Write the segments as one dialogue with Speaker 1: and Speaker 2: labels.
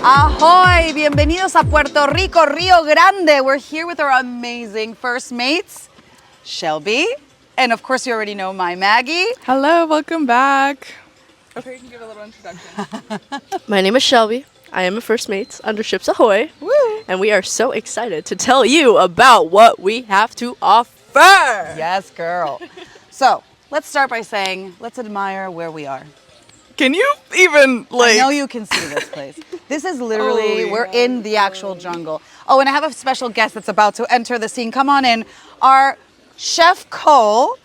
Speaker 1: Ahoy! Bienvenidos a Puerto Rico, Rio Grande. We're here with our amazing first mates, Schelby, and of course you already know my Maggie.
Speaker 2: Hello, welcome back. Okay, you can give a little introduction.
Speaker 3: My name is Schelby. I am a First Mates under Ships Ahoy.
Speaker 1: Woo!
Speaker 3: And we are so excited to tell you about what we have to offer.
Speaker 1: Yes, girl. So let's start by saying, let's admire where we are.
Speaker 2: Can you even,
Speaker 1: I know you can see this place. This is literally, we're in the actual jungle. Oh, and I have a special guest that's about to enter the scene. Come on in. Our Chef Cole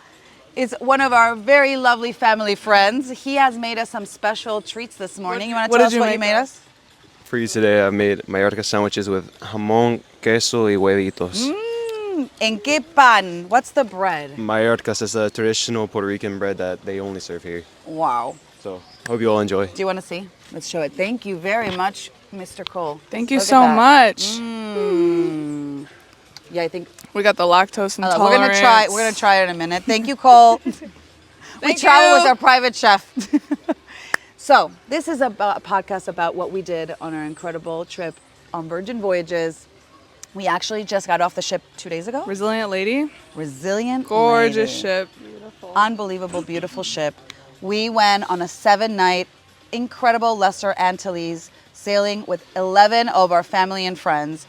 Speaker 1: is one of our very lovely family friends. He has made us some special treats this morning. You want to tell us what you made us?
Speaker 4: For you today, I made Mallorca sandwiches with jamón, queso, y huevitos.
Speaker 1: En qué pan? What's the bread?
Speaker 4: Mallorcas is a traditional Puerto Rican bread that they only serve here.
Speaker 1: Wow.
Speaker 4: So, hope you all enjoy.
Speaker 1: Do you want to see? Let's show it. Thank you very much, Mr. Cole.
Speaker 2: Thank you
Speaker 1: Look at
Speaker 2: so
Speaker 1: that.
Speaker 2: much.
Speaker 1: Yeah, I think
Speaker 2: We got the lactose intolerance.
Speaker 1: we're gonna try it in a minute. Thank you, Cole. We travel with our private chef. So this is a podcast about what we did on our incredible trip on Virgin Voyages. We actually just got off the ship 2 days ago.
Speaker 2: Resilient lady.
Speaker 1: Resilient,
Speaker 2: Gorgeous
Speaker 1: lady.
Speaker 2: ship.
Speaker 1: Unbelievable, beautiful ship. We went on a 7-night, incredible Lesser Antilles, sailing with 11 of our family and friends,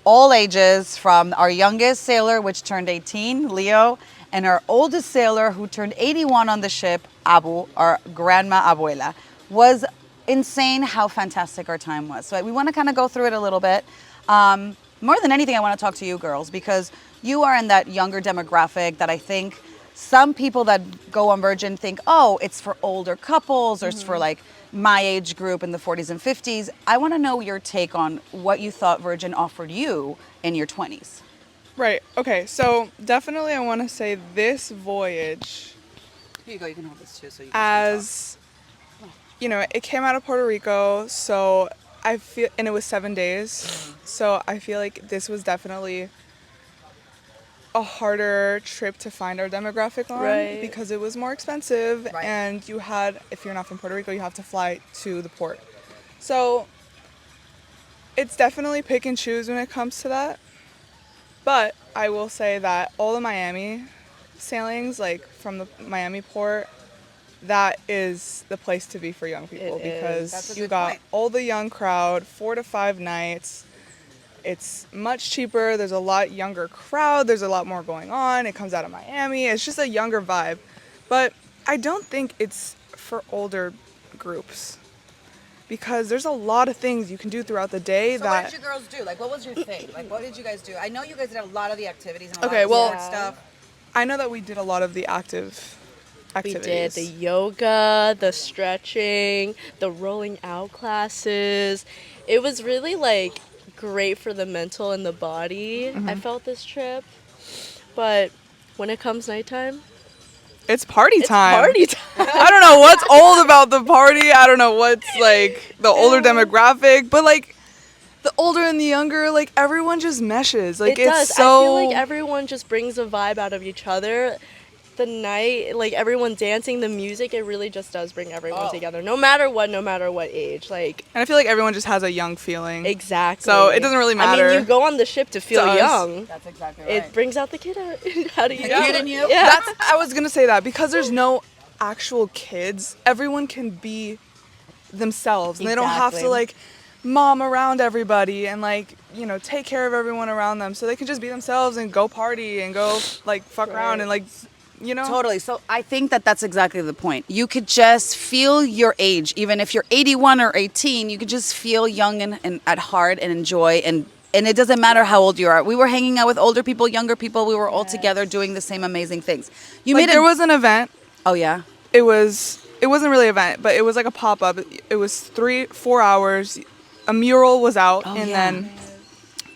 Speaker 1: all ages, from our youngest sailor, which turned 18, Leo, and our oldest sailor, who turned 81 on the ship, Abu, our grandma abuela. Was insane how fantastic our time was. So we want to kind of go through it a little bit. More than anything, I want to talk to you girls, because you are in that younger demographic that I think some people that go on Virgin think, oh, it's for older couples or it's for like my age group in the 40s and 50s. I want to know your take on what you thought Virgin offered you in your 20s.
Speaker 2: Right, okay, so definitely I want to say this voyage,
Speaker 1: Here you go, you can hold this too. So you
Speaker 2: as, you know, it came out of Puerto Rico, so I feel, and it was 7 days, so I feel like this was definitely a harder trip to find our demographic on,
Speaker 3: Right.
Speaker 2: because it was more expensive,
Speaker 1: Right.
Speaker 2: and you had, if you're not from Puerto Rico, you have to fly to the port. So it's definitely pick and choose when it comes to that. But I will say that all the Miami sailings, like from the Miami port, that is the place to be for young people,
Speaker 3: It is.
Speaker 2: because
Speaker 1: That's a
Speaker 2: you
Speaker 1: good
Speaker 2: got
Speaker 1: point.
Speaker 2: all the young crowd, 4 to 5 nights. It's much cheaper. There's a lot younger crowd. There's a lot more going on. It comes out of Miami. It's just a younger vibe. But I don't think it's for older groups, because there's a lot of things you can do throughout the day
Speaker 1: So
Speaker 2: that...
Speaker 1: what did you girls do? Like, what was your thing? Like, what did you guys do? I know you guys did a lot of the activities and a
Speaker 2: Okay,
Speaker 1: lot
Speaker 2: well-
Speaker 1: of the stuff.
Speaker 2: I know that we did a lot of the active
Speaker 3: We
Speaker 2: activities.
Speaker 3: did the yoga, the stretching, the rolling out classes. It was really like great for the mental and the body. I felt this trip. But when it comes nighttime,
Speaker 2: It's party
Speaker 3: it's
Speaker 2: time.
Speaker 3: party time.
Speaker 2: I don't know what's old about the party. I don't know what's like the older demographic, but like the older and the younger, like everyone just meshes. Like
Speaker 3: It
Speaker 2: it's
Speaker 3: does.
Speaker 2: so
Speaker 3: I feel like everyone just brings a vibe out of each other. The night, like everyone dancing, the music, it really just does bring everyone together. No matter what age. Like,
Speaker 2: and I feel like everyone just has a young feeling.
Speaker 3: exactly.
Speaker 2: So it doesn't really
Speaker 3: I
Speaker 2: matter.
Speaker 3: mean, you go on the ship to feel
Speaker 2: us.
Speaker 3: young.
Speaker 1: That's exactly right.
Speaker 3: It brings out the kid out. How do you?
Speaker 1: The kid in you?
Speaker 3: Yeah.
Speaker 2: That's I was gonna say that, because there's no actual kids. Everyone can be themselves, and they don't have to
Speaker 3: Exactly.
Speaker 2: like mom around everybody and like, you know, take care of everyone around them. So they can just be themselves and go party and go like fuck around and like, you know.
Speaker 1: Totally. So I think that that's exactly the point. You could just feel your age. Even if you're 81 or 18, you could just feel young and at heart and enjoy. And it doesn't matter how old you are. We were hanging out with older people, younger people. We were all together doing the same amazing things. You
Speaker 2: Like
Speaker 1: made
Speaker 2: there was an event.
Speaker 1: Oh, yeah?
Speaker 2: It wasn't really an event, but it was like a pop-up. It was 3-4 hours. A mural was out, and
Speaker 1: yeah.
Speaker 2: then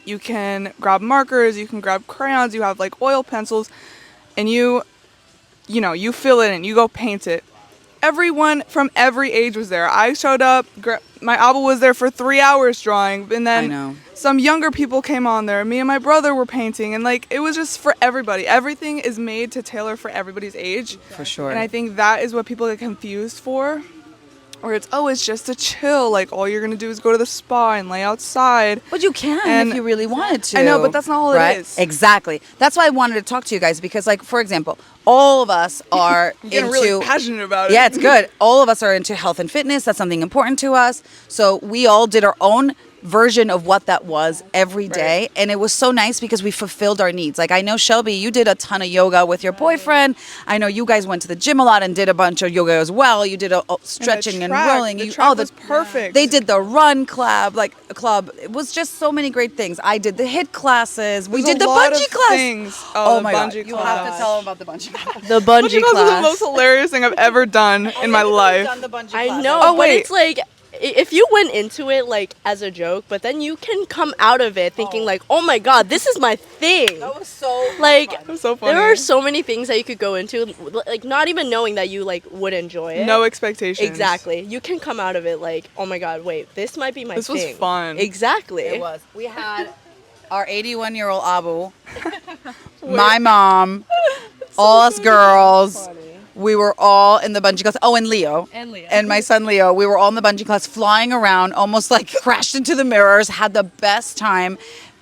Speaker 2: you can grab markers, you can grab crayons, you have like oil pencils, and you know, you fill it in, you go paint it. Everyone from every age was there. I showed up, my Abba was there for 3 hours drawing, and
Speaker 1: I
Speaker 2: then
Speaker 1: know.
Speaker 2: some younger people came on there. Me and my brother were painting, and like it was just for everybody. Everything is made to tailor for everybody's age.
Speaker 1: For sure.
Speaker 2: And I think that is what people get confused for. Or it's just a chill. Like, all you're going to do is go to the spa and lay outside.
Speaker 1: But you can
Speaker 2: And
Speaker 1: if you really wanted to.
Speaker 2: I know, but that's not all it is.
Speaker 1: Exactly. That's why I wanted to talk to you guys because, like, for example, all of us are
Speaker 2: I'm getting
Speaker 1: into
Speaker 2: really passionate about it.
Speaker 1: Yeah, it's good. All of us are into health and fitness. That's something important to us. So we all did our own version of what that was every day. And it was so nice because we fulfilled our needs. Like, I know, Shelby, you did a ton of yoga with your boyfriend. I know you guys went to the gym a lot and did a bunch of yoga as well. You did a stretching and rolling.
Speaker 2: The track was perfect.
Speaker 1: They did the run club. It was just so many great things. I did the HIIT classes. We did the bungee class.
Speaker 2: Things.
Speaker 1: Oh
Speaker 2: the
Speaker 1: my
Speaker 2: bungee
Speaker 1: God. You
Speaker 2: class.
Speaker 1: have to tell them about the bungee class.
Speaker 3: The bungee
Speaker 2: class is the
Speaker 3: class.
Speaker 2: most hilarious thing I've ever done in my life.
Speaker 3: I know,
Speaker 2: Oh,
Speaker 3: but
Speaker 2: wait.
Speaker 3: it's like if you went into it like as a joke, but then you can come out of it thinking like, oh my God, this is my thing.
Speaker 1: That was so
Speaker 3: Like,
Speaker 1: fun.
Speaker 2: It was so funny.
Speaker 3: there are so many things that you could go into, like not even knowing that you like would enjoy it.
Speaker 2: No expectations.
Speaker 3: Exactly. You can come out of it like, oh my God, wait, this might be my
Speaker 2: This was
Speaker 3: thing.
Speaker 2: fun.
Speaker 3: Exactly.
Speaker 1: It was. We had our 81-year-old Abu, my mom, all us girls. We were all in the bungee class. Oh, and Leo. And my son Leo. We were all in the bungee class, flying around, almost like crashed into the mirrors, had the best time,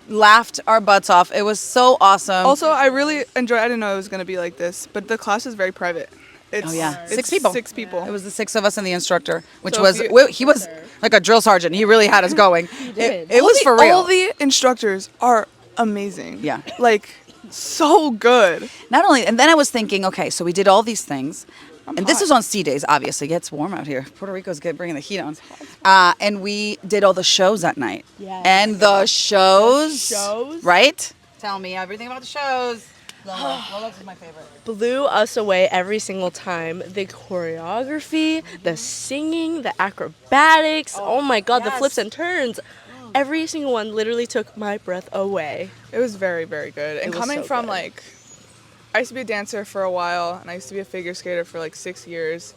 Speaker 1: laughed our butts off. It was so awesome.
Speaker 2: Also, I really enjoyed. I didn't know it was gonna be like this, but the class is very private. It's,
Speaker 1: Oh, yeah.
Speaker 2: it's
Speaker 1: 6 people.
Speaker 2: 6 people.
Speaker 1: It was the 6 of us and the instructor, which
Speaker 2: So
Speaker 1: was,
Speaker 2: if you-
Speaker 1: he was like a drill sergeant. He really had us going.
Speaker 3: did.
Speaker 1: It was for real.
Speaker 2: All the instructors are amazing.
Speaker 1: Yeah.
Speaker 2: Like, so good.
Speaker 1: Not only, and then I was thinking, okay, so we did all these things. And this
Speaker 2: hot.
Speaker 1: was on sea days, obviously. It gets warm out here. Puerto Rico's bringing the heat on. And we did all the shows at night.
Speaker 3: Yes.
Speaker 1: And the shows.
Speaker 3: shows?
Speaker 1: Right? Tell me everything about the shows. Lola's is my favorite.
Speaker 3: Blew us away every single time. The choreography, the singing, the acrobatics. Oh my God, the
Speaker 1: yes.
Speaker 3: flips and turns. Every single one literally took my breath away.
Speaker 2: It was very, very good. And
Speaker 3: was
Speaker 2: coming
Speaker 3: so
Speaker 2: from
Speaker 3: good.
Speaker 2: like, I used to be a dancer for a while, and I used to be a figure skater for like 6 years.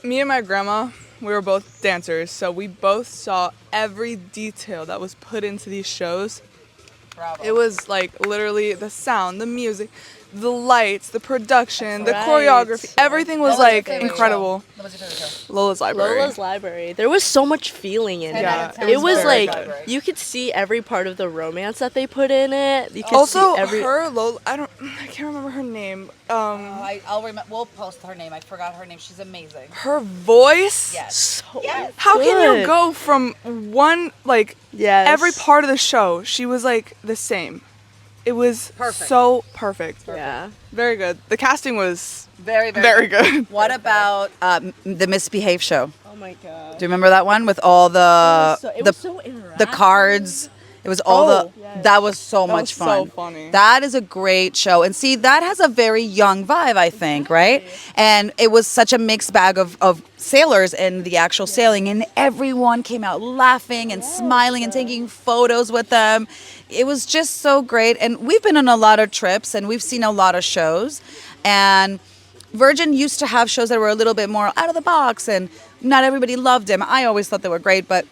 Speaker 2: Me and my grandma, we were both dancers, so we both saw every detail that was put into these shows.
Speaker 1: Bravo.
Speaker 2: It was like literally the sound, the music, the lights, the production, the
Speaker 3: Right.
Speaker 2: choreography. Everything was
Speaker 1: What was your
Speaker 2: like
Speaker 1: favorite
Speaker 2: incredible.
Speaker 1: What was your favorite show?
Speaker 2: Lola's Library.
Speaker 3: Lola's Library. There was so much feeling in
Speaker 2: Yeah,
Speaker 3: it.
Speaker 1: 10
Speaker 3: It was
Speaker 2: very
Speaker 3: like
Speaker 2: good.
Speaker 3: you could see every part of the romance that they put in it. You could
Speaker 2: Also,
Speaker 3: see every
Speaker 2: Lola, I can't remember her name.
Speaker 1: I'll remember. We'll post her name. I forgot her name. She's amazing.
Speaker 2: Her voice.
Speaker 1: Yes.
Speaker 3: so
Speaker 1: Yes.
Speaker 2: How can you
Speaker 3: good.
Speaker 2: go from one, like,
Speaker 3: Yes.
Speaker 2: every part of the show, she was, like, the same. It was
Speaker 1: Perfect.
Speaker 2: so perfect.
Speaker 3: Yeah.
Speaker 2: Very good. The casting was
Speaker 1: Very,
Speaker 2: very good.
Speaker 1: What about the Misbehave show?
Speaker 3: Oh my God.
Speaker 1: Do you remember that one with all
Speaker 3: It
Speaker 1: the
Speaker 3: was so interactive.
Speaker 1: the cards? It was all
Speaker 2: Oh,
Speaker 3: yes.
Speaker 1: that was so
Speaker 2: That
Speaker 1: much
Speaker 2: was
Speaker 1: fun.
Speaker 2: so funny.
Speaker 1: That is a great show. And see, that has a very young vibe, I think, right? And it was such a mixed bag of sailors in the actual sailing, and everyone came out laughing and smiling and taking photos with them. It was just so great. And we've been on a lot of trips and we've seen a lot of shows. And Virgin used to have shows that were a little bit more out of the box, and not everybody loved them. I always thought they were great, but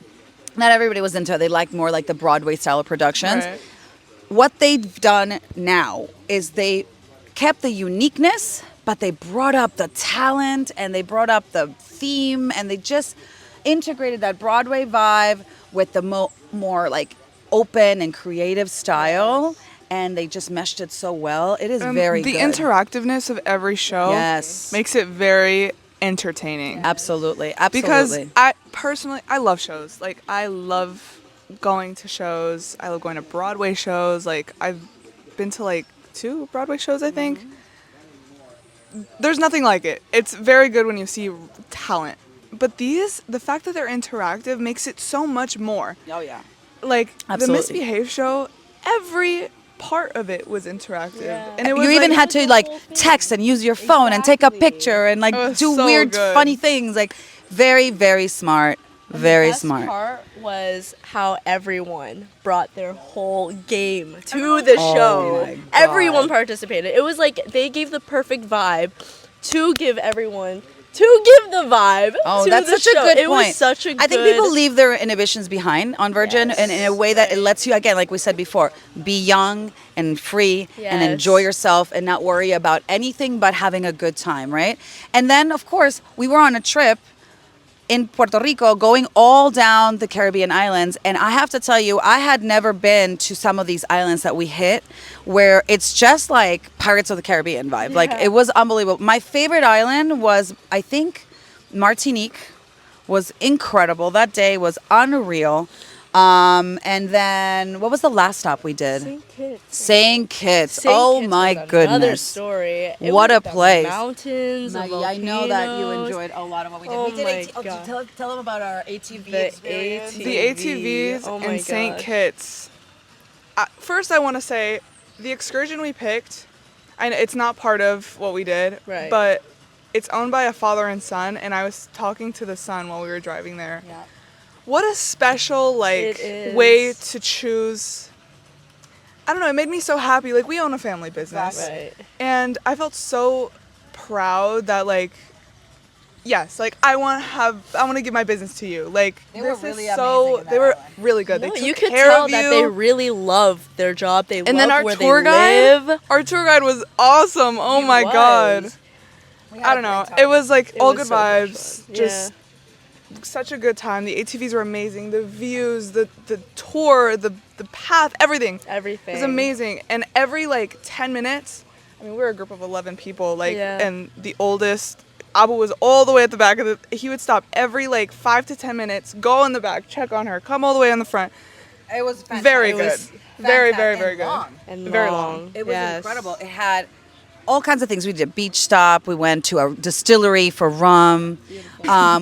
Speaker 1: not everybody was into it. They liked more like the Broadway style of productions.
Speaker 2: Right.
Speaker 1: What they've done now is they kept the uniqueness, but they brought up the talent and they brought up the theme, and they just integrated that Broadway vibe with the more like open and creative style, and they just meshed it so well. It is very
Speaker 2: the
Speaker 1: good.
Speaker 2: interactiveness of every show
Speaker 1: Yes.
Speaker 2: makes it very entertaining.
Speaker 1: Absolutely.
Speaker 2: Because
Speaker 1: Absolutely.
Speaker 2: I personally, I love shows. Like, I love going to shows. I love going to Broadway shows. Like, I've been to like 2 Broadway shows, I think. There's nothing like it. It's very good when you see talent. But the fact that they're interactive makes it so much more.
Speaker 1: Oh yeah.
Speaker 2: Like,
Speaker 1: Absolutely.
Speaker 2: the Misbehave show, every part of it was interactive.
Speaker 3: Yeah.
Speaker 2: And it was
Speaker 1: You even
Speaker 2: like,
Speaker 1: had to like text and use your phone and take a picture and like
Speaker 2: It was
Speaker 1: do
Speaker 2: so
Speaker 1: weird
Speaker 2: good.
Speaker 1: funny things. Like very, very smart. Very
Speaker 3: The best
Speaker 1: smart.
Speaker 3: part was how everyone brought their whole game to the show.
Speaker 1: my God.
Speaker 3: Everyone participated. It was like they gave the perfect vibe to give everyone to give the vibe.
Speaker 1: Oh,
Speaker 3: to
Speaker 1: that's
Speaker 3: the
Speaker 1: such
Speaker 3: show.
Speaker 1: a good
Speaker 3: It
Speaker 1: point.
Speaker 3: was such a
Speaker 1: I think
Speaker 3: good-
Speaker 1: people leave their inhibitions behind on Virgin, and in a way that it lets you, again, like we said before, be young and free and enjoy
Speaker 3: Yes.
Speaker 1: yourself and not worry about anything but having a good time, right? And then, of course, we were on a trip in Puerto Rico going all down the Caribbean islands. And I have to tell you, I had never been to some of these islands that we hit where it's just like Pirates of the Caribbean vibe. Like, it was unbelievable. My favorite island was, I think, Martinique was incredible. That day was unreal. And then what was the last stop we did?
Speaker 3: St. Kitts.
Speaker 1: St. Kitts.
Speaker 3: St.
Speaker 1: Oh
Speaker 3: Kitts
Speaker 1: my
Speaker 3: was another
Speaker 1: goodness.
Speaker 3: story. It
Speaker 1: What
Speaker 3: was
Speaker 1: a
Speaker 3: the
Speaker 1: place.
Speaker 3: Mountains, the
Speaker 1: Maggie, I know that you
Speaker 3: volcanoes.
Speaker 1: enjoyed a lot of what we did.
Speaker 3: Oh
Speaker 1: we did
Speaker 3: my God.
Speaker 1: tell them about our ATV
Speaker 3: The
Speaker 1: experience.
Speaker 3: ATV.
Speaker 2: The ATVs
Speaker 3: Oh my
Speaker 2: in St.
Speaker 3: gosh.
Speaker 2: Kitts. First, I want to say the excursion we picked, I know it's not part of what we did,
Speaker 3: Right.
Speaker 2: but it's owned by a father and son, and I was talking to the son while we were driving there.
Speaker 1: Yeah.
Speaker 2: What a special
Speaker 3: It is.
Speaker 2: way to choose. I don't know, it made me so happy. Like, we own a family business.
Speaker 3: Right.
Speaker 2: And I felt so proud that, like, yes, like, I want to give my business to you. Like,
Speaker 1: They were
Speaker 2: this
Speaker 1: really
Speaker 2: is so
Speaker 1: amazing in that
Speaker 2: they were
Speaker 1: island.
Speaker 2: really good.
Speaker 3: No,
Speaker 2: They took
Speaker 3: you could
Speaker 2: care
Speaker 3: tell
Speaker 2: of
Speaker 3: that
Speaker 2: you.
Speaker 3: they really love their job. They
Speaker 2: And
Speaker 3: love
Speaker 2: then our
Speaker 3: where
Speaker 2: tour
Speaker 3: they
Speaker 2: guide,
Speaker 3: live.
Speaker 2: our tour guide was awesome. Oh
Speaker 3: He
Speaker 2: my god.
Speaker 3: was.
Speaker 2: I don't know. It was like
Speaker 3: It
Speaker 2: all
Speaker 3: was
Speaker 2: good
Speaker 3: so much
Speaker 2: vibes.
Speaker 3: fun.
Speaker 2: Just such a good time. The ATVs were amazing. The views, the tour, the path, everything.
Speaker 3: Everything.
Speaker 2: It was amazing. And every like 10 minutes, I mean, we were a group of 11 people, like,
Speaker 3: Yeah.
Speaker 2: and the oldest, Abu was all the way at the back of the, he would stop every like 5 to 10 minutes, go in the back, check on her, come all the way on the front.
Speaker 1: It was fantastic.
Speaker 2: Very
Speaker 3: It
Speaker 2: good.
Speaker 3: was
Speaker 2: Very, very,
Speaker 1: fantastic
Speaker 2: very
Speaker 1: and
Speaker 2: good.
Speaker 1: long.
Speaker 3: And
Speaker 2: Very
Speaker 3: long.
Speaker 2: long.
Speaker 1: It was
Speaker 3: Yes.
Speaker 1: incredible. It had all kinds of things. We did a beach stop. We went to a distillery for rum.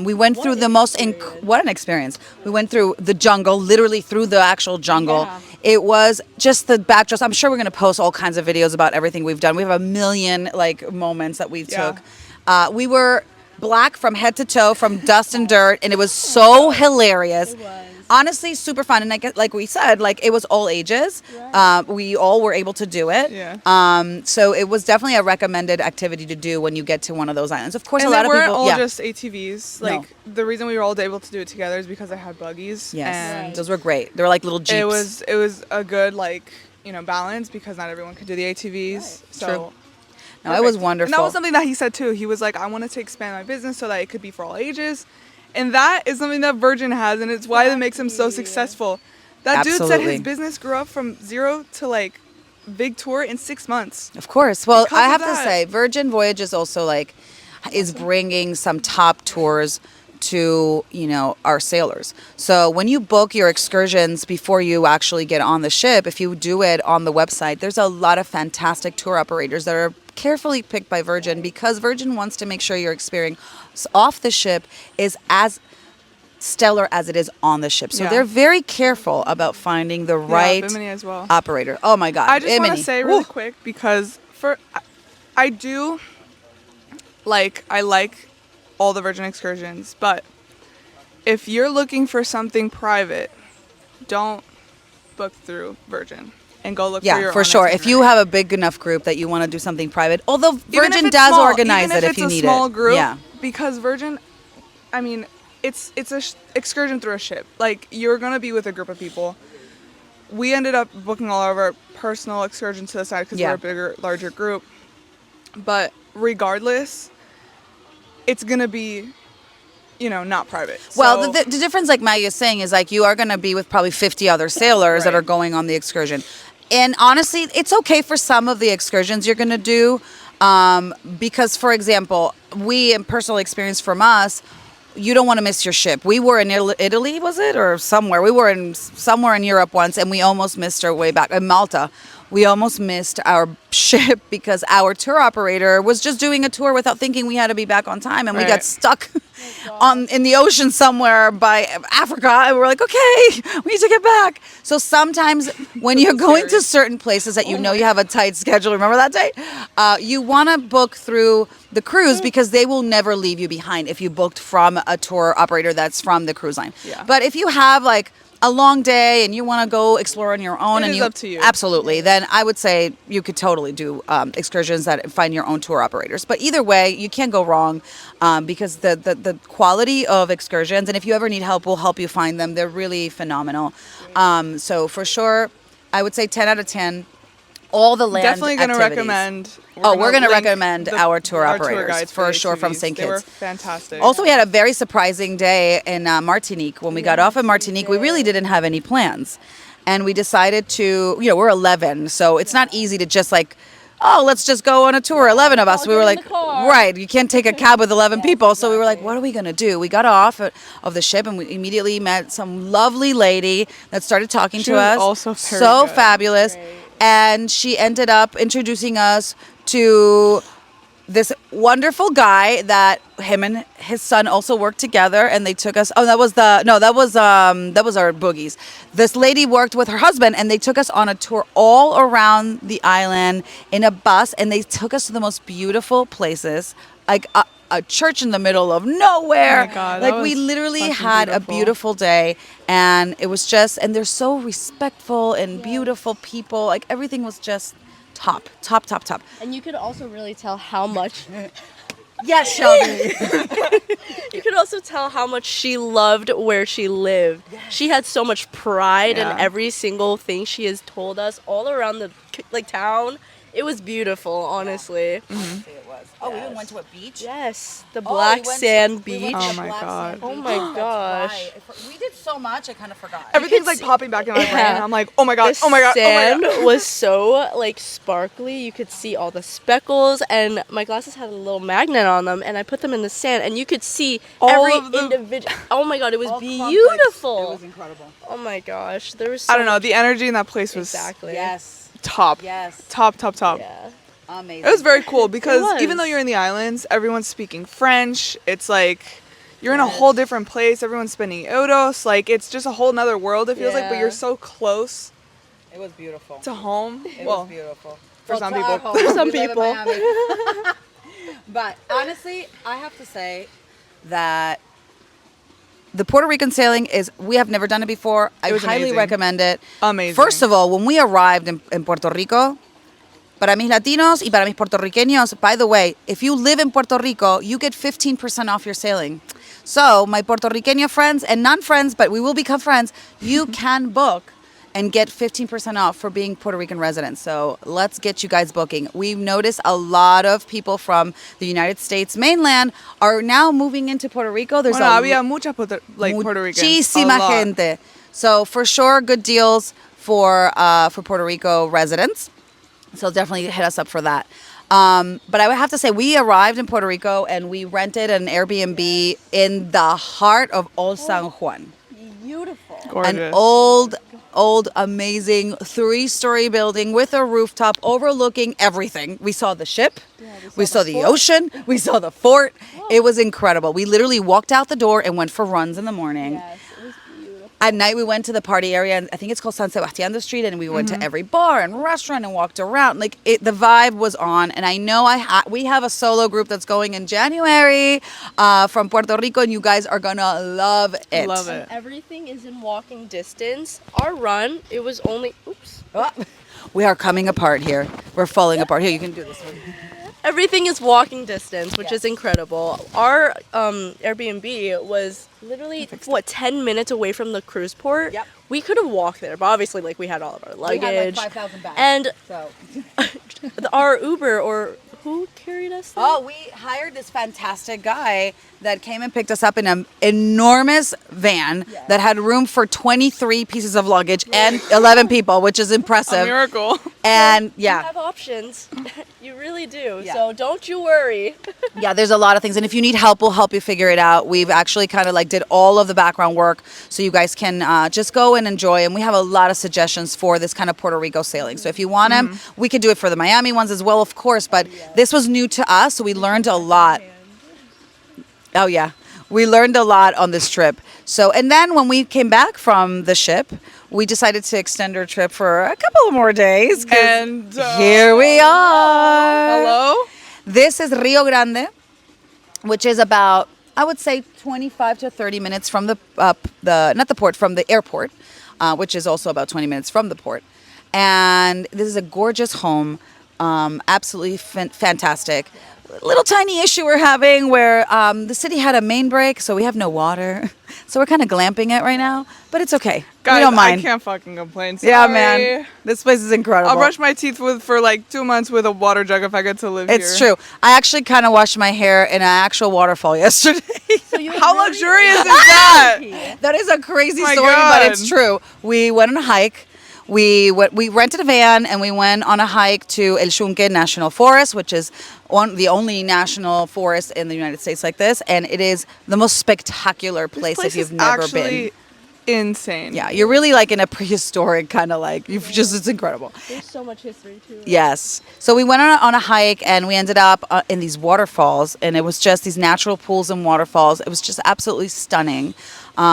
Speaker 1: We went through the most what an experience. We went through the jungle, literally through the actual jungle.
Speaker 3: Yeah.
Speaker 1: It was just the backdrops. I'm sure we're going to post all kinds of videos about everything we've done. We have a million like moments that we
Speaker 2: Yeah.
Speaker 1: took. We were black from head to toe, from dust and dirt, and it was so hilarious.
Speaker 3: It was.
Speaker 1: Honestly, super fun, and like we said, like it was all ages. We all were able to do it.
Speaker 2: Yeah.
Speaker 1: So it was definitely a recommended activity to do when you get to one of those islands. Of course,
Speaker 2: And
Speaker 1: a lot
Speaker 2: they
Speaker 1: of
Speaker 2: weren't
Speaker 1: people.
Speaker 2: all
Speaker 1: Yeah.
Speaker 2: just ATVs. Like, the reason we were all able to do it together is because I had buggies.
Speaker 1: Yes,
Speaker 2: And
Speaker 1: those were great. They were like little jeeps.
Speaker 2: it was a good, like, balance because not everyone could do the ATVs. So
Speaker 1: True. No, it was
Speaker 2: perfect.
Speaker 1: wonderful.
Speaker 2: And that was something that he said too. He was like, I wanted to expand my business so that it could be for all ages. And that is something that Virgin has, and it's why that makes him so successful. That dude said
Speaker 1: Absolutely.
Speaker 2: his business grew up from 0 to like big tour in 6 months.
Speaker 1: Of course. Well,
Speaker 2: Because
Speaker 1: I
Speaker 2: of
Speaker 1: have to
Speaker 2: that.
Speaker 1: say, Virgin Voyage is also like is bringing some top tours to our sailors. So when you book your excursions before you actually get on the ship, if you do it on the website, there's a lot of fantastic tour operators that are carefully picked by Virgin because Virgin wants to make sure your experience off the ship is as stellar as it is on the ship. So
Speaker 2: Yeah.
Speaker 1: they're very careful about finding the right
Speaker 2: Bimini as well.
Speaker 1: operator. Oh my God.
Speaker 2: I just want
Speaker 1: Bimini.
Speaker 2: to say really
Speaker 1: Woo.
Speaker 2: quick because I do I like all the Virgin excursions, but if you're looking for something private, don't book through Virgin and go look for your
Speaker 1: Yeah, for
Speaker 2: own
Speaker 1: sure. If you
Speaker 2: itinerary.
Speaker 1: have a big enough group that you want to do something private, although
Speaker 2: Even if
Speaker 1: Virgin
Speaker 2: it's
Speaker 1: does
Speaker 2: small,
Speaker 1: organize
Speaker 2: even
Speaker 1: it if you
Speaker 2: it's
Speaker 1: need
Speaker 2: a small
Speaker 1: it.
Speaker 2: group,
Speaker 1: Yeah.
Speaker 2: because Virgin, I mean, it's a excursion through a ship. Like, you're gonna be with a group of people. We ended up booking all of our personal excursions to the side because
Speaker 1: Yeah.
Speaker 2: we're a bigger, larger group. But regardless, it's gonna be, not private.
Speaker 1: Well,
Speaker 2: So-
Speaker 1: the difference, like Maggie is saying, is like you are going to be with probably 50 other sailors that
Speaker 2: Right.
Speaker 1: are going on the excursion. And honestly, it's okay for some of the excursions you're going to do because, for example, in personal experience from us, you don't want to miss your ship. We were in Italy, was it? Or somewhere. We were somewhere in Europe once, and we almost missed our way back. In Malta, we almost missed our ship because our tour operator was just doing a tour without thinking we had to be back on time, and we got
Speaker 2: Right.
Speaker 1: stuck in the ocean somewhere by Africa, and we're like, okay, we need to get back. So sometimes when you're going to certain places that you have a tight schedule, remember that day? You want to book through the cruise because they will never leave you behind if you booked from a tour operator that's from the cruise line.
Speaker 2: Yeah.
Speaker 1: But if you have like a long day and you want to go explore on your own,
Speaker 2: It
Speaker 1: and
Speaker 2: is
Speaker 1: you
Speaker 2: up to you.
Speaker 1: absolutely, then I would say you could totally do excursions that find your own tour operators. But either way, you can't go wrong because the quality of excursions, and if you ever need help, we'll help you find them. They're really phenomenal. So for sure, I would say 10 out of 10. All the land
Speaker 2: Definitely going to
Speaker 1: activities.
Speaker 2: recommend.
Speaker 1: We're going to
Speaker 2: link
Speaker 1: recommend our tour operators
Speaker 2: guides
Speaker 1: for
Speaker 2: the
Speaker 1: sure from
Speaker 2: ATVs.
Speaker 1: St.
Speaker 2: They were
Speaker 1: Kitts.
Speaker 2: fantastic.
Speaker 1: Also, we had a very surprising day in Martinique. When we got off in Martinique, we really didn't have any plans. And we decided to, we're 11, so it's not easy to just like, oh, let's just go on a tour, 11 of us. We were like, right, you can't take a cab with 11 people. So we were like, what are we going to do? We got off of the ship and we immediately met some lovely lady that started talking
Speaker 2: She
Speaker 1: to
Speaker 2: was
Speaker 1: us.
Speaker 2: also very
Speaker 1: so
Speaker 2: good.
Speaker 1: fabulous.
Speaker 3: Great.
Speaker 1: And she ended up introducing us to this wonderful guy that him and his son also worked together, and they took us. Oh, that was our boogies. This lady worked with her husband, and they took us on a tour all around the island in a bus, and they took us to the most beautiful places, like a church in the middle of nowhere.
Speaker 2: Oh my God, that
Speaker 1: like we
Speaker 2: was
Speaker 1: literally
Speaker 2: fucking
Speaker 1: had a
Speaker 2: beautiful.
Speaker 1: beautiful day, and it was just, and they're so respectful and beautiful people. Like everything was just top.
Speaker 3: And you could also really tell how much.
Speaker 1: Yes, Shelby.
Speaker 3: You could also tell how much she loved where she lived. She had so much pride in
Speaker 2: Yeah.
Speaker 3: every single thing she has told us all around the town. It was beautiful, honestly.
Speaker 1: Oh, we even went to a beach.
Speaker 3: Yes, the
Speaker 1: Oh,
Speaker 3: black
Speaker 1: we went
Speaker 3: sand
Speaker 1: we
Speaker 3: beach.
Speaker 1: went to
Speaker 2: Oh
Speaker 1: the
Speaker 2: my
Speaker 1: black
Speaker 2: God.
Speaker 1: sand
Speaker 3: Oh
Speaker 1: beach.
Speaker 3: my
Speaker 1: That's
Speaker 3: gosh.
Speaker 1: right. We did so much, I kind of forgot.
Speaker 2: Everything's like popping back in my brain. And I'm like, oh my God,
Speaker 3: The
Speaker 2: oh my God, oh my
Speaker 3: sand
Speaker 2: God.
Speaker 3: was so like sparkly. You could see all the speckles, and my glasses had a little magnet on them, and I put them in the sand, and you could see
Speaker 2: All
Speaker 3: every
Speaker 2: of them.
Speaker 3: individual. Oh my God, it was
Speaker 1: All complex.
Speaker 3: beautiful.
Speaker 1: It was incredible.
Speaker 3: Oh my gosh, there was. So
Speaker 2: I don't know.
Speaker 3: much-
Speaker 2: The energy in that place was
Speaker 3: Exactly.
Speaker 1: Yes.
Speaker 2: top.
Speaker 1: Yes.
Speaker 2: Top.
Speaker 3: Yeah.
Speaker 1: Amazing.
Speaker 2: It was very cool because
Speaker 3: was.
Speaker 2: even though you're in the islands, everyone's speaking French. It's like you're in a whole different place. Everyone's spending euros. Like it's just a whole nother world. It feels like, but
Speaker 3: Yeah.
Speaker 2: you're so close
Speaker 1: It was beautiful.
Speaker 2: to home.
Speaker 1: It
Speaker 2: well,
Speaker 1: was beautiful.
Speaker 2: for some
Speaker 1: to
Speaker 2: people.
Speaker 1: our home.
Speaker 3: For some
Speaker 1: We live in
Speaker 3: people.
Speaker 1: Miami. But honestly, I have to say that the Puerto Rican sailing we have never done it before. I
Speaker 2: was
Speaker 1: highly
Speaker 2: amazing.
Speaker 1: recommend it.
Speaker 2: Amazing.
Speaker 1: First of all, when we arrived in Puerto Rico, para mis latinos y para mis puertorriqueños, by the way, if you live in Puerto Rico, you get 15% off your sailing. So my Puerto Riqueño friends and non-friends, but we will become friends, you can book and get 15% off for being Puerto Rican residents. So let's get you guys booking. We've noticed a lot of people from the United States mainland are now moving into Puerto Rico. There's
Speaker 2: Bueno,
Speaker 1: a
Speaker 2: había mucha Puerto Ricans.
Speaker 1: muchísima
Speaker 2: A lot.
Speaker 1: gente. So for sure, good deals for Puerto Rico residents. So definitely hit us up for that. But I would have to say, we arrived in Puerto Rico and we rented an Airbnb in the heart of Old San Juan.
Speaker 3: Beautiful.
Speaker 2: Gorgeous.
Speaker 1: An old, amazing 3-story building with a rooftop overlooking everything. We saw the ship, we saw the ocean, we saw the fort. It was incredible. We literally walked out the door and went for runs in the morning.
Speaker 3: Yes, it was beautiful.
Speaker 1: At night, we went to the party area, and I think it's called San Sebastian the Street, and we went to every bar and restaurant and walked around. Like the vibe was on, and I know we have a solo group that's going in January from Puerto Rico, and you guys are gonna love it.
Speaker 2: Love it.
Speaker 3: Everything is in walking distance. Our run, it was only. Oops.
Speaker 1: Oh, we are coming apart here. We're falling apart. Here, you can do this one.
Speaker 3: Everything is walking distance, which is incredible. Our Airbnb was literally 10 minutes away from the cruise port.
Speaker 1: Yep.
Speaker 3: We could have walked there, but obviously like we had all of our luggage.
Speaker 1: We had like 5,000 bags.
Speaker 3: And
Speaker 1: So.
Speaker 3: our Uber, or who carried us there?
Speaker 1: Oh, we hired this fantastic guy that came and picked us up in an enormous van that had room for 23 pieces of luggage and 11 people, which is
Speaker 2: A
Speaker 1: impressive.
Speaker 2: miracle.
Speaker 1: And
Speaker 3: You
Speaker 1: yeah,
Speaker 3: have options. You really do.
Speaker 1: Yeah.
Speaker 3: So don't you worry.
Speaker 1: yeah, there's a lot of things. And if you need help, we'll help you figure it out. We've actually kind of like did all of the background work so you guys can just go and enjoy. And we have a lot of suggestions for this kind of Puerto Rico sailing. So if you want them, we could do it for the Miami ones as well, of course. But this was new to us, so we learned a lot. Oh yeah, we learned a lot on this trip. So, and then when we came back from the ship, we decided to extend our trip for a couple of more days. 'Cause
Speaker 2: And
Speaker 1: here we are.
Speaker 2: hello.
Speaker 1: This is Rio Grande, which is about I would say 25 to 30 minutes from from the airport, which is also about 20 minutes from the port. And this is a gorgeous home, absolutely fantastic. Little tiny issue we're having where the city had a main break, so we have no water. So we're kind of glamping it right now, but it's okay.
Speaker 2: Guys,
Speaker 1: we don't mind.
Speaker 2: I can't fucking complain. Sorry.
Speaker 1: Yeah, man. This place is incredible.
Speaker 2: I'll brush my teeth for like 2 months with a water jug if I get to live here.
Speaker 1: It's true. I actually kind of washed my hair in an actual waterfall yesterday.
Speaker 2: How luxurious is that?
Speaker 1: That is a crazy
Speaker 2: My
Speaker 1: story, but
Speaker 2: God.
Speaker 1: it's true. We went on a hike. We rented a van and we went on a hike to El Xunque National Forest, which is the only national forest in the United States like this, and it is the most spectacular place if you've never been.
Speaker 2: Insane.
Speaker 1: Yeah, you're really like in a prehistoric kind of like it's incredible.
Speaker 3: There's so much history too.
Speaker 1: Yes. So we went on a hike and we ended up in these waterfalls, and it was just these natural pools and waterfalls. It was just absolutely stunning.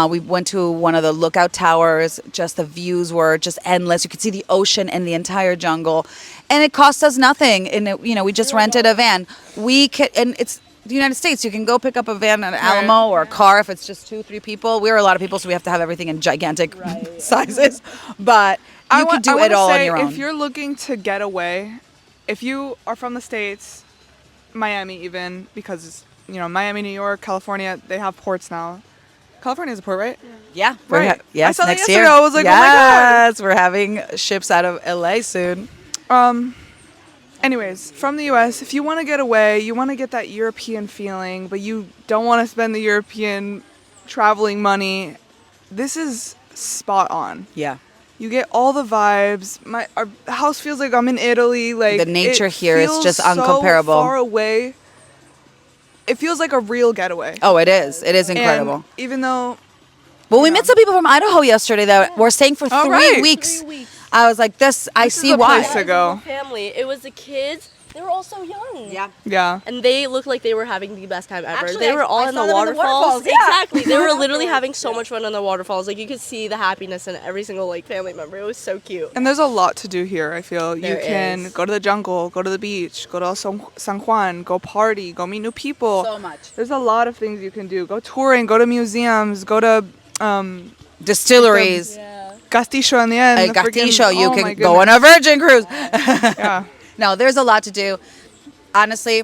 Speaker 1: We went to one of the lookout towers. Just the views were just endless. You could see the ocean and the entire jungle, and it cost us nothing. And we just rented a van. And it's the United States. You can go pick up a van at Alamo or a car if it's just 2-3 people. We were a lot of people, so we have to have everything in gigantic sizes. But you could do it all on your own.
Speaker 2: If you're looking to get away, if you are from the States, Miami even, because Miami, New York, California, they have ports now. California is a port, right?
Speaker 1: Yeah.
Speaker 2: Right.
Speaker 1: Yes,
Speaker 2: I saw that
Speaker 1: next
Speaker 2: yesterday.
Speaker 1: year.
Speaker 2: I was like, oh my God.
Speaker 1: Yes, we're having ships out of LA soon.
Speaker 2: Anyways, from the US, if you want to get away, you want to get that European feeling, but you don't want to spend the European traveling money, this is spot on.
Speaker 1: Yeah.
Speaker 2: You get all the vibes. Our house feels like I'm in Italy. Like
Speaker 1: The nature
Speaker 2: it
Speaker 1: here is
Speaker 2: feels
Speaker 1: just
Speaker 2: so
Speaker 1: uncomparable.
Speaker 2: far away. It feels like a real getaway.
Speaker 1: Oh, it is. It is
Speaker 2: And
Speaker 1: incredible.
Speaker 2: even though
Speaker 1: Well, we met some people from Idaho yesterday that were staying for 3
Speaker 2: right.
Speaker 1: weeks.
Speaker 3: 3 weeks.
Speaker 1: I was like, I
Speaker 2: This is
Speaker 1: see
Speaker 2: a
Speaker 1: why.
Speaker 2: place to go.
Speaker 3: Family. It was the kids. They were all so young.
Speaker 1: Yeah.
Speaker 2: yeah.
Speaker 3: And they looked like they were having the best time ever.
Speaker 1: Actually,
Speaker 3: they were all
Speaker 1: I
Speaker 3: in
Speaker 1: saw
Speaker 3: the
Speaker 1: them in the
Speaker 3: waterfalls.
Speaker 1: waterfalls, yeah.
Speaker 3: Exactly. They were literally having so much fun in the waterfalls. Like you could see the happiness in every single family member. It was so cute.
Speaker 2: And there's a lot to do here, I feel.
Speaker 3: There
Speaker 2: you can
Speaker 3: is.
Speaker 2: go to the jungle, go to the beach, go to San Juan, go party, go meet new people.
Speaker 1: So much.
Speaker 2: There's a lot of things you can do. Go touring, go to museums, go to
Speaker 1: Distilleries.
Speaker 3: Yeah.
Speaker 2: Castillo in the end.
Speaker 1: El
Speaker 2: the freaking-
Speaker 1: Castillo. You
Speaker 2: oh my
Speaker 1: can go on a
Speaker 2: goodness.
Speaker 1: Virgin cruise.
Speaker 2: Yeah.
Speaker 1: No, there's a lot to do. Honestly,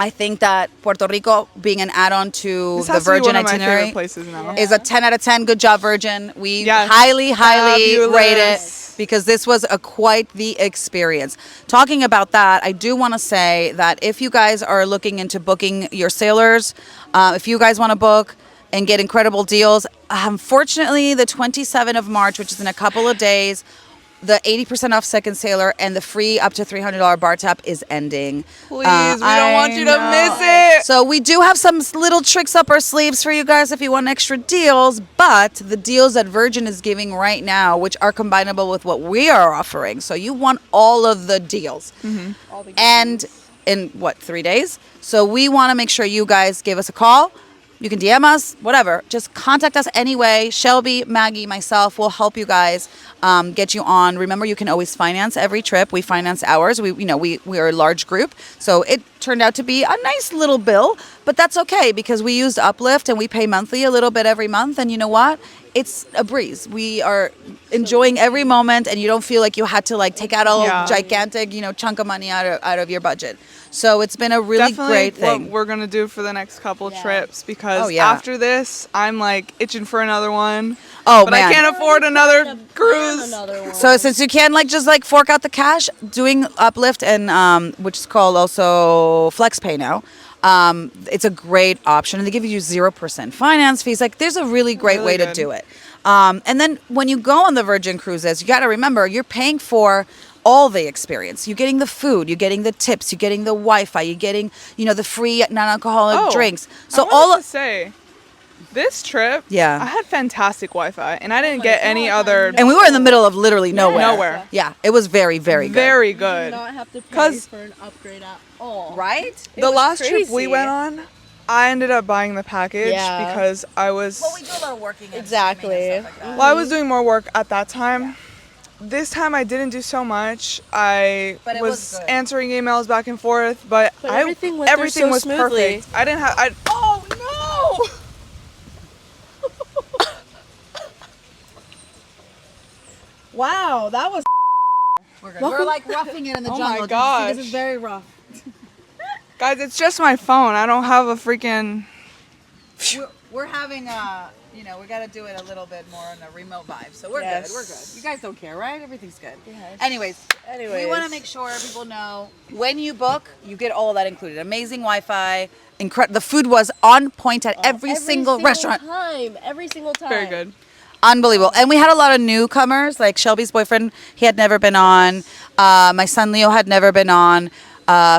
Speaker 1: I think that Puerto Rico being an add-on to
Speaker 2: This
Speaker 1: the
Speaker 2: has to be
Speaker 1: Virgin
Speaker 2: one of my favorite
Speaker 1: itinerary
Speaker 2: places now.
Speaker 1: is a 10 out of 10. Good job, Virgin. We
Speaker 2: Yes.
Speaker 1: highly rate it
Speaker 2: Fabulous.
Speaker 1: because this was quite the experience. Talking about that, I do want to say that if you guys are looking into booking your sailors, if you guys want to book and get incredible deals, unfortunately, the 27th of March, which is in a couple of days, the 80% off second sailor and the free up to $300 bar tap is ending.
Speaker 2: Please, we don't want you to miss it.
Speaker 1: So we do have some little tricks up our sleeves for you guys if you want extra deals, but the deals that Virgin is giving right now, which are combinable with what we are offering, so you want all of the deals. And in 3 days? So we want to make sure you guys give us a call. You can DM us, whatever. Just contact us anyway. Schelby, Maggie, myself will help you guys get you on. Remember, you can always finance every trip. We finance ours. We are a large group, so it turned out to be a nice little bill, but that's okay because we used Uplift and we pay monthly a little bit every month. And you know what? It's a breeze. We are enjoying every moment, and you don't feel like you had to take out a gigantic chunk of money out of your budget. So it's been a really
Speaker 2: Definitely
Speaker 1: great thing.
Speaker 2: what we're going to do for the next couple trips because
Speaker 1: Oh, yeah.
Speaker 2: after this, I'm itching for another one.
Speaker 1: Oh,
Speaker 2: but
Speaker 1: man.
Speaker 2: I can't afford another cruise.
Speaker 3: Another one.
Speaker 1: So since you can just fork out the cash, doing Uplift and which is called also FlexPay now, it's a great option, and they give you 0% finance fees. There's a really great
Speaker 2: Really
Speaker 1: way to
Speaker 2: good.
Speaker 1: do it. And then when you go on the Virgin Cruises, you got to remember you're paying for all the experience. You're getting the food, you're getting the tips, you're getting the Wi-Fi, you're getting the free non-alcoholic drinks. So
Speaker 2: I wanted to say, this trip,
Speaker 1: Yeah.
Speaker 2: I had fantastic Wi-Fi, and I didn't get any other.
Speaker 1: and we were in the middle of literally nowhere.
Speaker 2: Nowhere.
Speaker 1: Yeah, it was very, very good.
Speaker 2: Very
Speaker 3: Do
Speaker 2: good.
Speaker 3: not have to pay
Speaker 2: 'Cause-
Speaker 3: for an upgrade at all.
Speaker 1: Right?
Speaker 3: It
Speaker 2: The
Speaker 3: was
Speaker 2: last trip we
Speaker 3: crazy.
Speaker 2: went on, I ended up buying the package
Speaker 3: Yeah.
Speaker 2: because I was.
Speaker 1: We do a lot of working. and
Speaker 3: Exactly.
Speaker 1: streaming and stuff like that.
Speaker 2: Well, I was doing more work at that time. This time I didn't do so much. I
Speaker 1: But it was good.
Speaker 2: answering emails back and forth, but
Speaker 3: But everything went through so
Speaker 2: was
Speaker 3: smoothly.
Speaker 2: perfect. I didn't have. Oh no!
Speaker 1: Wow, that was. We're good. We're like roughing it in the
Speaker 2: Oh
Speaker 1: jungle.
Speaker 2: my gosh.
Speaker 1: This is very rough.
Speaker 2: Guys, it's just my phone. I don't have a freaking...
Speaker 1: We're having we got to do it a little bit more on a remote vibe. So we're
Speaker 3: Yes.
Speaker 1: good. We're good. You guys don't care, right? Everything's good.
Speaker 3: Yes.
Speaker 1: Anyways, we want to make sure people know when you book, you get all that included. Amazing Wi-Fi. The food was on point at every single restaurant.
Speaker 3: Every single time.
Speaker 2: Very good.
Speaker 1: Unbelievable. And we had a lot of newcomers, like Shelby's boyfriend, he had never been on. My son Leo had never been on.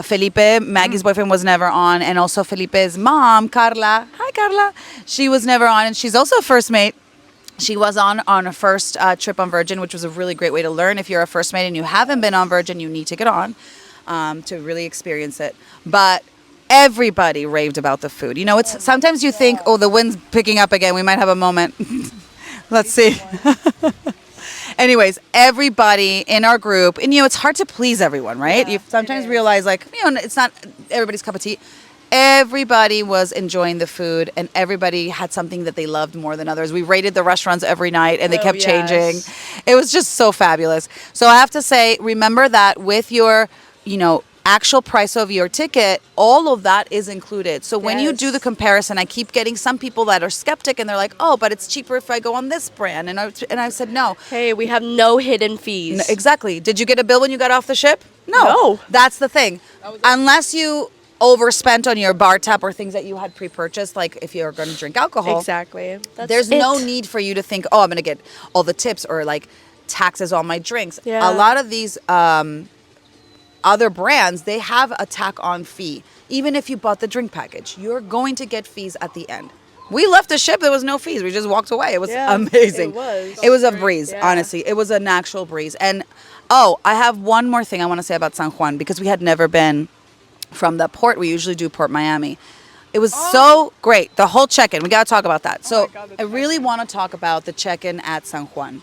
Speaker 1: Felipe, Maggie's boyfriend, was never on. And also Felipe's mom, Carla. Hi, Carla. She was never on. And she's also a first mate. She was on a first trip on Virgin, which was a really great way to learn. If you're a first mate and you haven't been on Virgin, you need to get on to really experience it. But everybody raved about the food. You know, it's sometimes you think, oh, the wind's picking up again. We might have a moment. Let's see. Anyways, everybody in our group, and it's hard to please everyone, right?
Speaker 3: Yeah,
Speaker 1: You sometimes realize, like, it's not everybody's cup of tea. Everybody was enjoying the food, and everybody had something that they loved more than others. We rated the restaurants every night, and they kept changing. It was just so fabulous. So I have to say, remember that with your, actual price of your ticket, all of that is included. So when you do the comparison, I keep getting some people that are skeptic, and they're like, oh, but it's cheaper if I go on this brand. And I said, no.
Speaker 3: Hey, we have no hidden fees.
Speaker 1: No, exactly. Did you get a bill when you got off the ship? No. That's the thing. Unless you overspent on your bar tab or things that you had pre-purchased, like if you're going to drink alcohol.
Speaker 3: Exactly.
Speaker 1: There's no need for you to think, oh, I'm going to get all the tips or like taxes on my drinks.
Speaker 3: Yeah.
Speaker 1: A lot of these other brands, they have a tack-on fee. Even if you bought the drink package, you're going to get fees at the end. We left the ship, there was no fees. We just walked away. It was amazing. It was a breeze, honestly. It was an actual breeze. And, I have one more thing I want to say about San Juan, because we had never been from the port. We usually do Port Miami. It was so great. The whole check-in. We got to talk about that. So I really want to talk about the check-in at San Juan.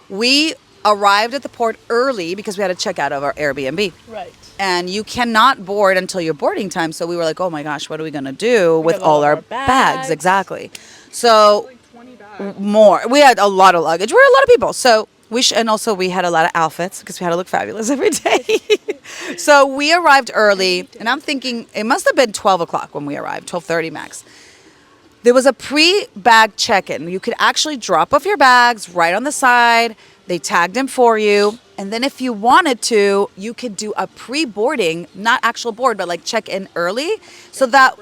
Speaker 1: We arrived at the port early because we had to check out of our Airbnb.
Speaker 3: Right.
Speaker 1: And you cannot board until your boarding time. So we were like, oh my gosh, what are we going to do with all our bags? Exactly. So
Speaker 2: Like 20 bags.
Speaker 1: more. We had a lot of luggage. We're a lot of people. So and also we had a lot of outfits because we had to look fabulous every day. So we arrived early, and I'm thinking it must have been 12 o'clock when we arrived, 12:30 max. There was a pre-bag check-in. You could actually drop off your bags right on the side. They tagged them for you. And then if you wanted to, you could do a pre-boarding, not actual board, but like check in early. So that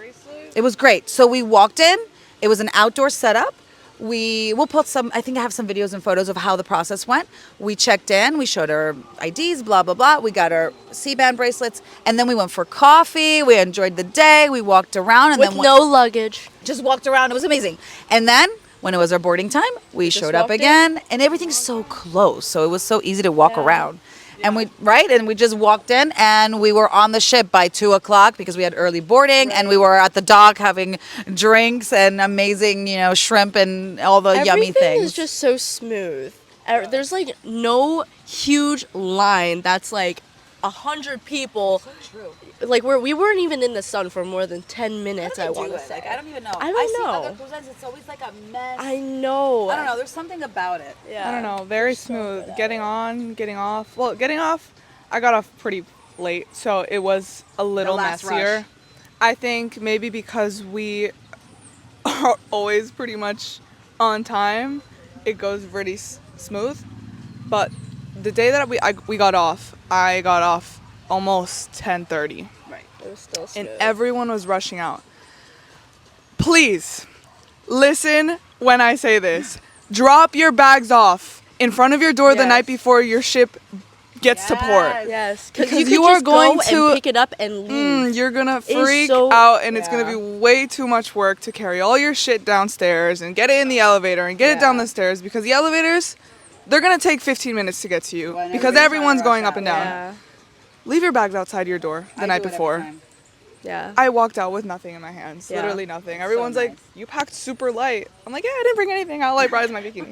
Speaker 1: it was great. So we walked in. It was an outdoor setup. We'll put I think I have some videos and photos of how the process went. We checked in. We showed our IDs, blah, blah, blah. We got our C-band bracelets. And then we went for coffee. We enjoyed the day. We walked around. And
Speaker 3: With
Speaker 1: then
Speaker 3: no luggage.
Speaker 1: just walked around. It was amazing. And then when it was our boarding time, we showed up again, and everything's so close. So it was so easy to walk around. And we just walked in, and we were on the ship by 2 o'clock because we had early boarding, and we were at the dock having drinks and amazing, shrimp and all the yummy things.
Speaker 3: Everything is just so smooth. There's like no huge line that's like 100 people. So true. Like we weren't even in the sun for more than 10 minutes. I want to say.
Speaker 1: Like, I don't even know.
Speaker 3: I don't know.
Speaker 1: See other cruises, it's always like a mess.
Speaker 3: I know.
Speaker 1: I don't know. There's something about it.
Speaker 3: Yeah.
Speaker 2: I don't know. Very smooth. Getting on, getting off. Well, getting off, I got off pretty late, so it was a little
Speaker 1: last
Speaker 2: messier.
Speaker 1: rush.
Speaker 2: I think maybe because we are always pretty much on time, it goes really smooth. But the day that we got off, I got off almost 10:30.
Speaker 3: Right. It was still smooth.
Speaker 2: And everyone was rushing out. Please, listen when I say this. Drop your bags off in front of your door the night before your ship gets to port.
Speaker 3: Yes,
Speaker 2: Because
Speaker 3: you
Speaker 2: are
Speaker 3: just
Speaker 2: going
Speaker 3: go
Speaker 2: to
Speaker 3: and pick it up and leave.
Speaker 2: You're gonna
Speaker 3: is
Speaker 2: freak
Speaker 3: so-
Speaker 2: out, and it's gonna be way too much work to carry all your shit downstairs and get it in the elevator and get it down the stairs, because the elevators, they're gonna take 15 minutes to get to you because everyone's going up and down.
Speaker 3: Yeah.
Speaker 2: Leave your bags outside your door the night before.
Speaker 3: Yeah.
Speaker 2: I walked out with nothing in my hands.
Speaker 3: Yeah.
Speaker 2: Literally nothing. Everyone's like,
Speaker 1: nice.
Speaker 2: you packed super light. I'm like, yeah, I didn't bring anything. I'll like rise my bikini.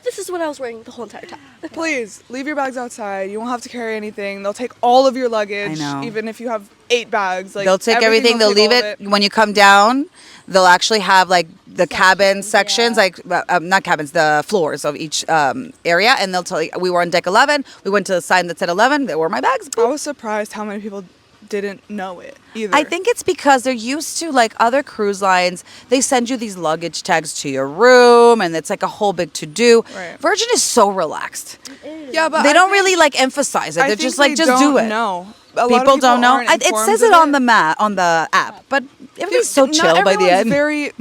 Speaker 3: This is what I was wearing the whole entire time.
Speaker 2: Please leave your bags outside. You won't have to carry anything. They'll take all of your luggage.
Speaker 1: I know.
Speaker 2: Even if you have 8 bags. Like,
Speaker 1: They'll take everything. They'll
Speaker 2: take
Speaker 1: leave
Speaker 2: all of
Speaker 1: it when you come down. They'll actually have like the cabin sections, like not cabins, the floors of each area, and they'll tell you. We were on deck 11. We went to the sign that said 11. There were my bags.
Speaker 2: I was surprised how many people didn't know it either.
Speaker 1: I think it's because they're used to like other cruise lines. They send you these luggage tags to your room, and it's like a whole big to do.
Speaker 2: Right.
Speaker 1: Virgin is so relaxed.
Speaker 2: Yeah, but
Speaker 1: They
Speaker 2: I
Speaker 1: don't
Speaker 2: think-
Speaker 1: really like emphasize it.
Speaker 2: I
Speaker 1: They're
Speaker 2: think
Speaker 1: just like,
Speaker 2: they
Speaker 1: just
Speaker 2: don't
Speaker 1: do it.
Speaker 2: know. A lot of
Speaker 1: People don't know.
Speaker 2: aren't
Speaker 1: It
Speaker 2: informed
Speaker 1: says
Speaker 2: of
Speaker 1: it on the on the app, but everybody's so
Speaker 2: Not
Speaker 1: chill by the
Speaker 2: everyone's
Speaker 1: end.
Speaker 2: Very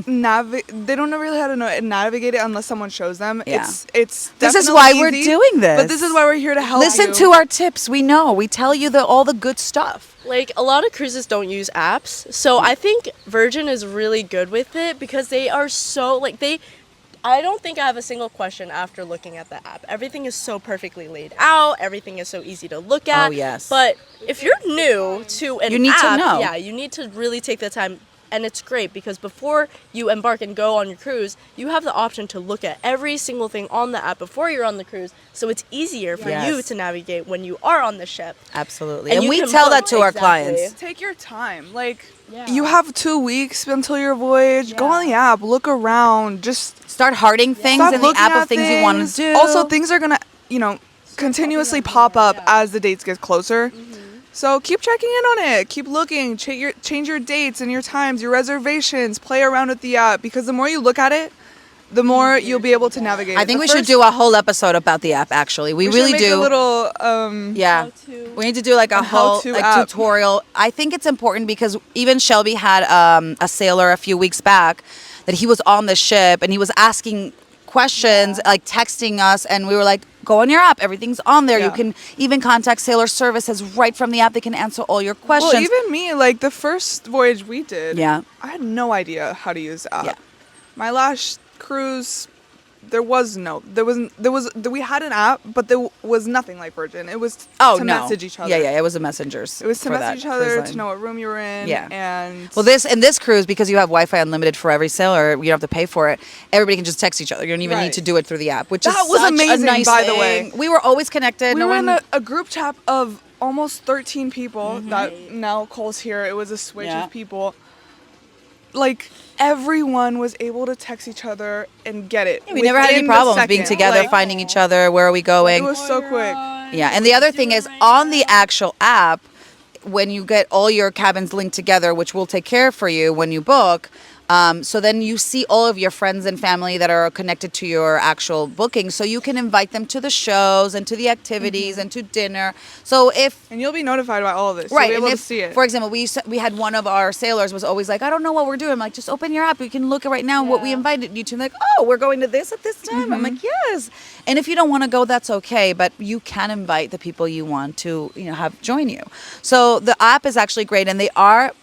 Speaker 2: they don't know really how to navigate it unless someone shows them.
Speaker 1: Yeah.
Speaker 2: It's
Speaker 1: This is
Speaker 2: definitely
Speaker 1: why we're
Speaker 2: easy,
Speaker 1: doing this.
Speaker 2: But this is why we're here to help
Speaker 1: Listen
Speaker 2: you.
Speaker 1: to our tips. We know. We tell you all the good stuff.
Speaker 3: Like, a lot of cruises don't use apps, so I think Virgin is really good with it because they are so, like, I don't think I have a single question after looking at the app. Everything is so perfectly laid out. Everything is so easy to look at.
Speaker 1: Oh, yes.
Speaker 3: But if you're new to an
Speaker 1: You need to
Speaker 3: app,
Speaker 1: know.
Speaker 3: yeah, you need to really take the time. And it's great because before you embark and go on your cruise, you have the option to look at every single thing on the app before you're on the cruise. So it's easier for you
Speaker 1: Yes.
Speaker 3: to navigate when you are on the ship.
Speaker 1: Absolutely.
Speaker 3: And
Speaker 1: And
Speaker 3: you
Speaker 1: we
Speaker 3: can
Speaker 1: tell
Speaker 3: book-
Speaker 1: that to our
Speaker 3: exactly.
Speaker 1: clients.
Speaker 2: Take your time. Like
Speaker 3: Yeah.
Speaker 2: you have 2 weeks until your voyage. Go on the app, look around, just
Speaker 1: Start hearting things
Speaker 2: stop
Speaker 1: in the
Speaker 2: looking
Speaker 1: app
Speaker 2: at
Speaker 1: of things you want to
Speaker 2: things.
Speaker 1: do.
Speaker 2: Also, things are gonna, continuously pop up as the dates get closer. So keep checking in on it. Keep looking. Change your dates and your times, your reservations. Play around with the app because the more you look at it, the more you'll be able to navigate.
Speaker 1: I think we should do a whole episode about the app. Actually, we really
Speaker 2: make
Speaker 1: do.
Speaker 2: a little.
Speaker 1: Yeah.
Speaker 3: How-to.
Speaker 1: We need to do like a whole
Speaker 2: how-to
Speaker 1: like,
Speaker 2: app.
Speaker 1: tutorial. I think it's important because even Schelby had a sailor a few weeks back that he was on the ship and he was asking questions, like texting us, and we were like, go on your app. Everything's on there. You
Speaker 2: Yeah.
Speaker 1: can even contact Sailor Services right from the app. They can answer all your questions.
Speaker 2: Well, even me, like the first voyage we did,
Speaker 1: Yeah.
Speaker 2: I had no idea how to use the app.
Speaker 1: Yeah.
Speaker 2: My last cruise, we had an app, but there was nothing like Virgin. It was to message each other.
Speaker 1: Yeah, it was a messengers.
Speaker 2: It was to
Speaker 1: for that
Speaker 2: message each
Speaker 1: cruise
Speaker 2: other,
Speaker 1: line.
Speaker 2: to know what room you were in.
Speaker 1: Yeah.
Speaker 2: And
Speaker 1: Well, this cruise, because you have Wi-Fi unlimited for every sailor, you don't have to pay for it. Everybody can just text each other. You don't even need
Speaker 2: Right.
Speaker 1: to do it through the app, which
Speaker 2: That
Speaker 1: is
Speaker 2: was
Speaker 1: such
Speaker 2: amazing,
Speaker 1: a nice
Speaker 2: by the
Speaker 1: thing.
Speaker 2: way.
Speaker 1: We were always connected.
Speaker 2: we
Speaker 1: no
Speaker 2: were
Speaker 1: one.
Speaker 2: in a group chat of almost 13 people that now calls here. It was a switch
Speaker 1: Yeah.
Speaker 2: of people. Like everyone was able to text each other and get it.
Speaker 1: We never had any
Speaker 2: within the
Speaker 1: problems being
Speaker 2: second.
Speaker 1: together,
Speaker 2: Like,
Speaker 1: finding each other. Where are we going?
Speaker 2: it was so quick.
Speaker 1: Yeah, and the other thing is on the actual app, when you get all your cabins linked together, which we'll take care for you when you book. So then you see all of your friends and family that are connected to your actual booking, so you can invite them to the shows and to the activities and to dinner. So if
Speaker 2: And you'll be notified about all of this.
Speaker 1: right,
Speaker 2: You'll be able
Speaker 1: and
Speaker 2: to
Speaker 1: if,
Speaker 2: see it.
Speaker 1: for example, we had one of our sailors was always like, I don't know what we're doing. I'm like, just open your app. You can look at right now what we invited you to. And like, oh, we're going to this at this time. I'm like, yes. And if you don't want to go, that's okay. But you can invite the people you want to, have join you. So the app is actually great, and they are.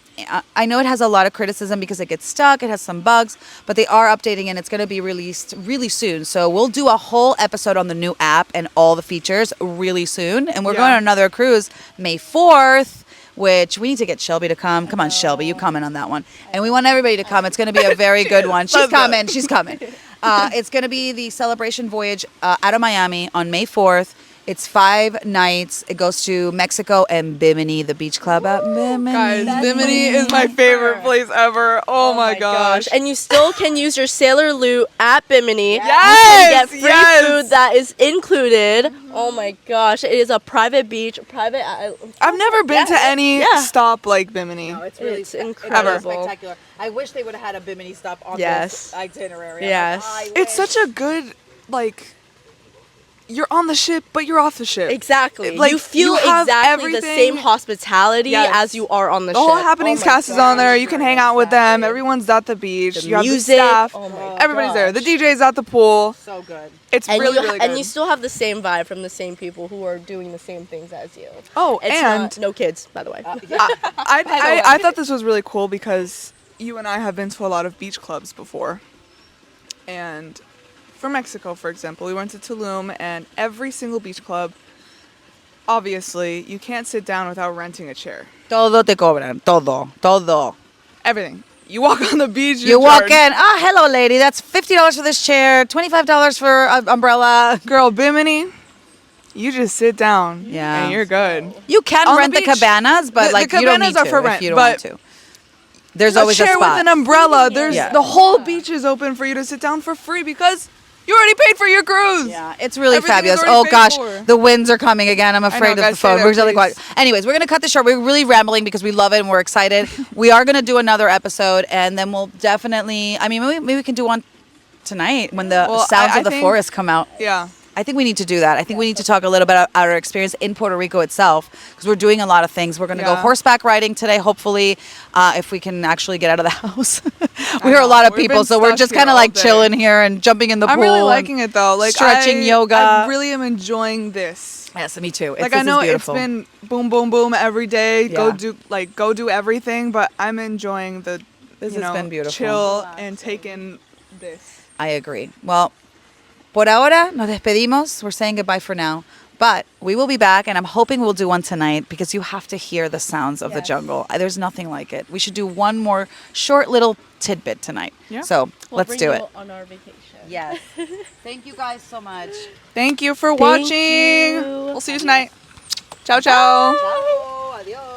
Speaker 1: I know it has a lot of criticism because it gets stuck. It has some bugs, but they are updating and it's going to be released really soon. So we'll do a whole episode on the new app and all the features really soon. And we're going on another cruise May 4th, which we need to get Schelby to come. Come on, Schelby, you comment on that one. And we want everybody to come. It's going to be a very good one. She's coming. She's coming. It's going to be the celebration voyage out of Miami on May 4th. It's 5 nights. It goes to Mexico and Bimini, the beach club at Bimini.
Speaker 2: Guys, Bimini is my favorite place ever. Oh, my gosh.
Speaker 3: And you still can use your Sailor Loot at Bimini.
Speaker 2: Yes,
Speaker 3: You can get free
Speaker 2: yes.
Speaker 3: food that is included. Oh my gosh. It is a private beach, private
Speaker 2: I've never been to any stop like Bimini.
Speaker 3: It's incredible.
Speaker 1: spectacular. I wish they would have had a Bimini stop on
Speaker 3: Yes.
Speaker 1: this itinerary.
Speaker 3: Yes.
Speaker 2: It's such a good, you're on the ship, but you're off the ship.
Speaker 3: Exactly.
Speaker 2: Like,
Speaker 3: you feel
Speaker 2: you have
Speaker 3: exactly the
Speaker 2: everything-
Speaker 3: same hospitality
Speaker 2: Yes.
Speaker 3: as you are on the
Speaker 2: The
Speaker 3: ship.
Speaker 2: whole happenings
Speaker 3: Oh my
Speaker 2: cast is on there. You can hang out with them. Everyone's at the beach.
Speaker 3: The
Speaker 2: you have
Speaker 3: music.
Speaker 2: the staff.
Speaker 3: Oh my
Speaker 2: Everybody's there. The
Speaker 3: gosh.
Speaker 2: DJ's at the pool.
Speaker 1: So good.
Speaker 2: It's
Speaker 3: And
Speaker 2: really,
Speaker 3: you,
Speaker 2: really good.
Speaker 3: and you still have the same vibe from the same people who are doing the same things as you.
Speaker 2: oh,
Speaker 3: It's
Speaker 2: and
Speaker 3: not, no kids, by the way.
Speaker 2: I thought this was really cool because you and I have been to a lot of beach clubs before. And for Mexico, for example, we went to Tulum, and every single beach club, obviously, you can't sit down without renting a chair.
Speaker 1: Todo te cobran. Todo.
Speaker 2: Everything. You walk on the beach.
Speaker 1: You walk in. Ah, hello, lady. That's $50 for this chair. $25 for an umbrella.
Speaker 2: Girl, Bimini. You just sit down.
Speaker 1: Yeah.
Speaker 2: And you're good.
Speaker 1: You can
Speaker 2: On the
Speaker 1: rent the
Speaker 2: beach,
Speaker 1: cabanas, but
Speaker 2: the
Speaker 1: you don't
Speaker 2: cabanas
Speaker 1: need
Speaker 2: are
Speaker 1: to
Speaker 2: for
Speaker 1: if
Speaker 2: rent,
Speaker 1: you don't
Speaker 2: but
Speaker 1: want to. There's always a
Speaker 2: chair
Speaker 1: spot.
Speaker 2: with an umbrella. There's
Speaker 1: Yeah.
Speaker 2: the whole beach is open for you to sit down for free because you already paid for your cruise.
Speaker 1: Yeah, it's really
Speaker 2: Everything is
Speaker 1: fabulous.
Speaker 2: already
Speaker 1: Oh
Speaker 2: paid
Speaker 1: gosh,
Speaker 2: for.
Speaker 1: the winds are coming again. I'm afraid of
Speaker 2: guys,
Speaker 1: the
Speaker 2: stay
Speaker 1: phone.
Speaker 2: there,
Speaker 1: We're really quiet.
Speaker 2: please.
Speaker 1: Anyways, we're gonna cut this short. We're really rambling because we love it and we're excited. We are gonna do another episode, and then we'll definitely. I mean, maybe we can do one tonight when the
Speaker 2: Well,
Speaker 1: sounds
Speaker 2: I
Speaker 1: of the
Speaker 2: think-
Speaker 1: forest come out.
Speaker 2: Yeah.
Speaker 1: I think we need to do that. I think we need to talk a little bit about our experience in Puerto Rico itself because we're doing a lot of things. We're going to go
Speaker 2: Yeah.
Speaker 1: horseback riding today, hopefully, if we can actually get out of the house. We
Speaker 2: I
Speaker 1: hear a lot
Speaker 2: know.
Speaker 1: of
Speaker 2: We've
Speaker 1: people,
Speaker 2: been
Speaker 1: so we're
Speaker 2: stuck
Speaker 1: just
Speaker 2: here
Speaker 1: kind of
Speaker 2: all
Speaker 1: like
Speaker 2: day.
Speaker 1: chilling here and jumping in the
Speaker 2: I'm
Speaker 1: pool.
Speaker 2: really
Speaker 1: and
Speaker 2: liking it though. Like
Speaker 1: stretching yoga.
Speaker 2: I really am enjoying this.
Speaker 1: Yes, me too.
Speaker 2: Like
Speaker 1: this
Speaker 2: I know
Speaker 1: is
Speaker 2: it's
Speaker 1: beautiful.
Speaker 2: been boom, boom, boom every day.
Speaker 1: Yeah.
Speaker 2: Go do everything, but I'm enjoying the
Speaker 1: This
Speaker 2: you
Speaker 1: has
Speaker 2: know,
Speaker 1: been beautiful.
Speaker 2: chill and taking this.
Speaker 1: I agree. Well, por ahora nos despedimos. We're saying goodbye for now. But we will be back, and I'm hoping we'll do one tonight because you have to hear the sounds of the jungle. There's nothing like it. We should do one more short little tidbit tonight.
Speaker 2: Yeah.
Speaker 1: So
Speaker 3: We'll
Speaker 1: let's
Speaker 3: bring
Speaker 1: do
Speaker 3: you
Speaker 1: it.
Speaker 3: on our vacation.
Speaker 1: Yes. Thank you guys so much.
Speaker 2: Thank you for
Speaker 3: Thank
Speaker 2: watching.
Speaker 3: you.
Speaker 2: We'll see you tonight. Ciao, ciao.
Speaker 1: Ciao. Adios.